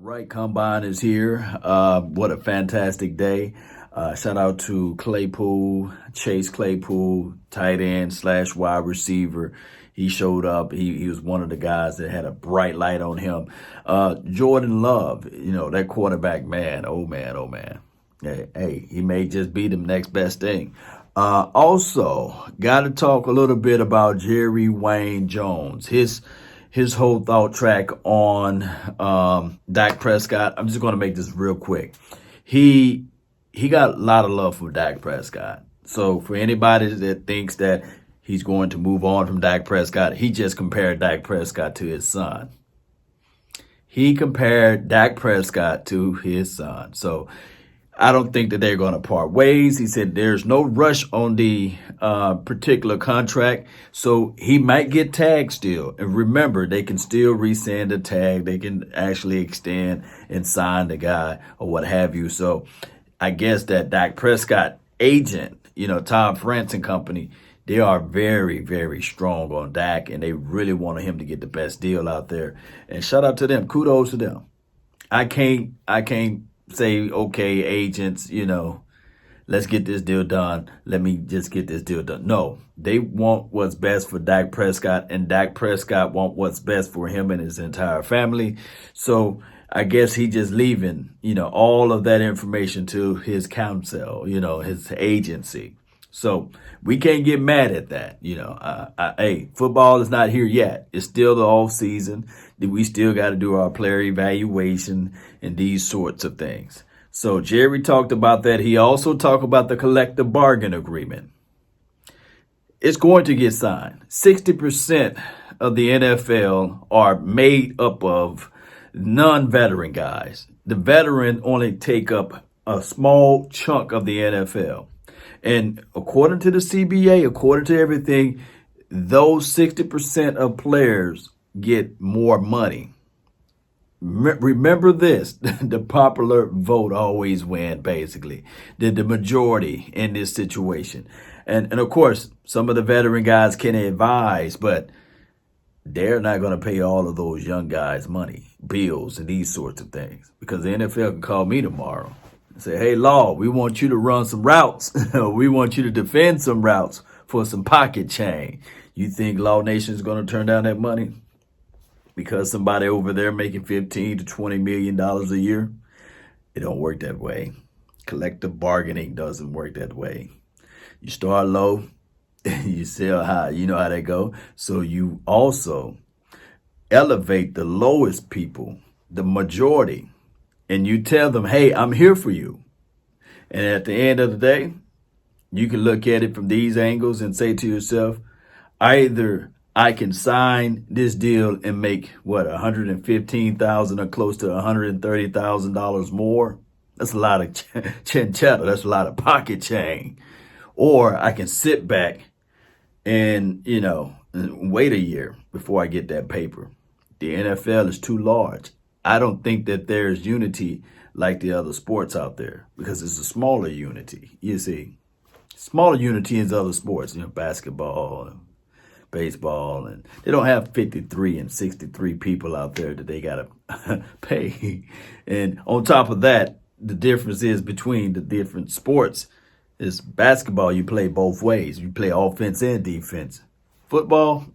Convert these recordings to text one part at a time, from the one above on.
Right, Combine is here. What a fantastic day. Shout out to Claypool, Chase Claypool, tight end / wide receiver. He showed up. He was one of the guys that had a bright light on him. Jordan Love, that quarterback, man. Oh, man, oh, man. Hey, he may just be the next best thing. Also, got to talk a little bit about Jerry Wayne Jones. His whole thought track on Dak Prescott. I'm just going to make this real quick. He got a lot of love for Dak Prescott. So for anybody that thinks that he's going to move on from Dak Prescott, he just compared Dak Prescott to his son. He compared Dak Prescott to his son. So I don't think that they're going to part ways. He said there's no rush on the particular contract, so he might get tagged still. And remember, they can still rescind the tag. They can actually extend and sign the guy or what have you. So I guess that Dak Prescott agent, Tom France and company, they are very, very strong on Dak, and they really wanted him to get the best deal out there. And shout out to them. Kudos to them. I can't say, okay, agents, let's get this deal done. Let me just get this deal done. No, they want what's best for Dak Prescott, and Dak Prescott want what's best for him and his entire family. So I guess he just leaving, all of that information to his counsel, his agency. So we can't get mad at that. Hey, football is not here yet. It's still the off season. We still got to do our player evaluation and these sorts of things. So Jerry talked about that. He also talked about the collective bargain agreement. It's going to get signed. 60% of the NFL are made up of non-veteran guys. The veteran only take up a small chunk of the NFL. And according to the CBA, according to everything, those 60% of players get more money. Remember this, the popular vote always wins, basically. The majority in this situation. And of course, some of the veteran guys can advise, but they're not going to pay all of those young guys money, bills, and these sorts of things. Because the NFL can call me tomorrow. Say, hey, Law, we want you to run some routes. We want you to defend some routes for some pocket change. You think Law Nation is going to turn down that money because somebody over there making $15 to $20 million a year? It don't work that way. Collective bargaining doesn't work that way. You start low, you sell high. You know how that go. So you also elevate the lowest people, the majority, and you tell them, hey, I'm here for you. And at the end of the day, you can look at it from these angles and say to yourself, either I can sign this deal and make, $115,000 or close to $130,000 more. That's a lot of chinchetta. That's a lot of pocket change. Or I can sit back and, wait a year before I get that paper. The NFL is too large. I don't think that there's unity like the other sports out there because it's a smaller unity. You see, smaller unity in other sports, basketball and baseball, and they don't have 53 and 63 people out there that they got to pay. And on top of that, the difference is between the different sports is basketball, you play both ways. You play offense and defense. Football,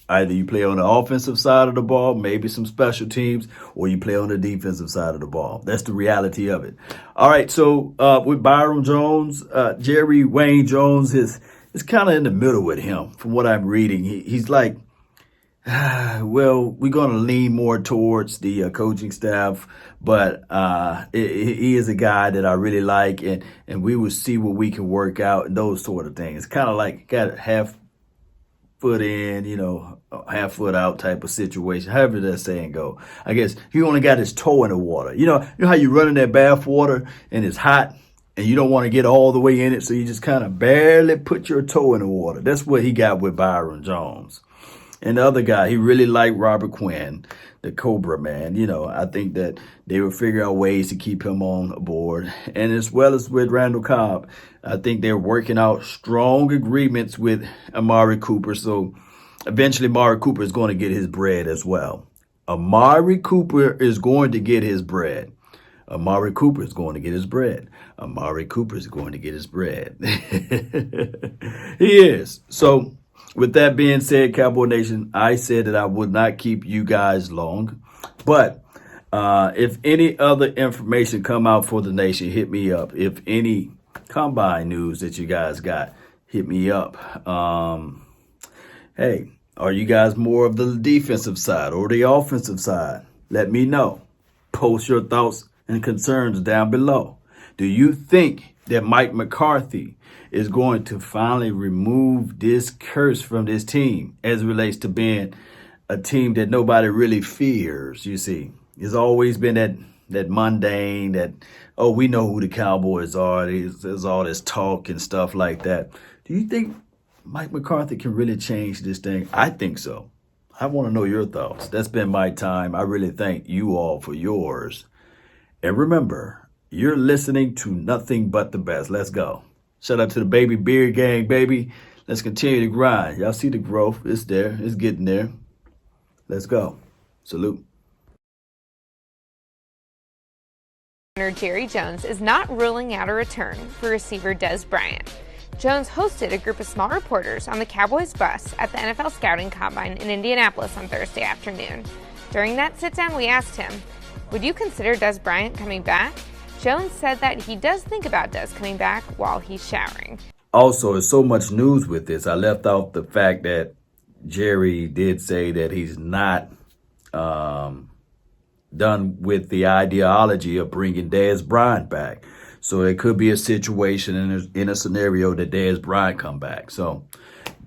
either you play on the offensive side of the ball, maybe some special teams, or you play on the defensive side of the ball. That's the reality of it. All right, so with Byron Jones, Jerry Wayne Jones is kind of in the middle with him from what I'm reading. He's like, well, we're going to lean more towards the coaching staff, but he is a guy that I really like, and we will see what we can work out and those sort of things. Kind of like got half foot in, half foot out type of situation, however that saying go. I guess he only got his toe in the water. You know how you run in that bath water and it's hot and you don't want to get all the way in it, so you just kind of barely put your toe in the water. That's what he got with Byron Jones. And the other guy, he really liked Robert Quinn, the Cobra man. I think that they will figure out ways to keep him on board. And as well as with Randall Cobb, I think they're working out strong agreements with Amari Cooper. So eventually Amari Cooper is going to get his bread as well. Amari Cooper is going to get his bread. Amari Cooper is going to get his bread. Amari Cooper is going to get his bread. He is. So, with that being said, Cowboy Nation, I said that I would not keep you guys long. But if any other information come out for the nation, hit me up. If any combine news that you guys got, hit me up. Hey, are you guys more of the defensive side or the offensive side? Let me know. Post your thoughts and concerns down below. Do you think that Mike McCarthy is going to finally remove this curse from this team as it relates to being a team that nobody really fears? You see, it's always been that mundane, that, oh, we know who the Cowboys are. There's all this talk and stuff like that. Do you think Mike McCarthy can really change this thing? I think so. I want to know your thoughts. That's been my time. I really thank you all for yours. And remember, you're listening to nothing but the best. Let's go. Shout out to the Baby Beard Gang, baby. Let's continue to grind. Y'all see the growth. It's there. It's getting there. Let's go. Salute. Jerry Jones is not ruling out a return for receiver Dez Bryant. Jones hosted a group of small reporters on the Cowboys bus at the NFL Scouting Combine in Indianapolis on Thursday afternoon. During that sit-down, we asked him, would you consider Dez Bryant coming back? Jones said that he does think about Dez coming back while he's showering. Also, there's so much news with this. I left out the fact that Jerry did say that he's not done with the ideology of bringing Dez Bryant back. So it could be a situation in a scenario that Dez Bryant come back. So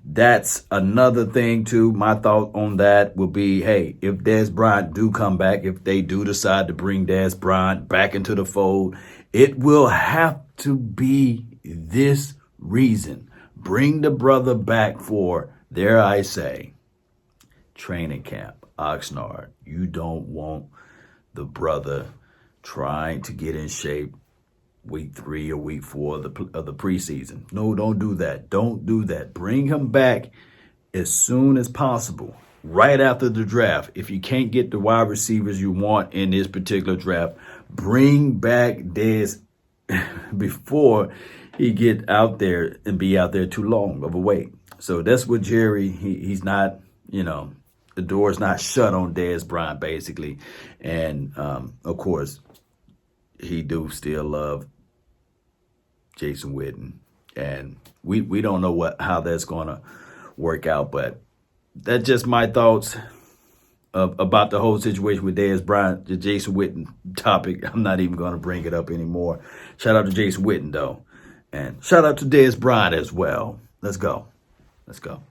that's another thing too. My thought on that would be, hey, if Dez Bryant do come back, if they do decide to bring Dez Bryant back into the fold, it will have to be this reason. Bring the brother back for, dare I say, training camp. Oxnard, you don't want the brother trying to get in shape week 3 or week 4 of the preseason. No, don't do that. Don't do that. Bring him back as soon as possible, right after the draft. If you can't get the wide receivers you want in this particular draft, bring back Dez before he get out there and be out there too long of a wait. So that's what Jerry, he's not, the door's not shut on Dez Bryant, basically. And, of course, he do still love Jason Witten. And we don't know how that's going to work out. But that's just my thoughts about the whole situation with Dez Bryant, the Jason Witten topic. I'm not even going to bring it up anymore. Shout out to Jason Witten, though. And shout out to Dez Bryant as well. Let's go. Let's go.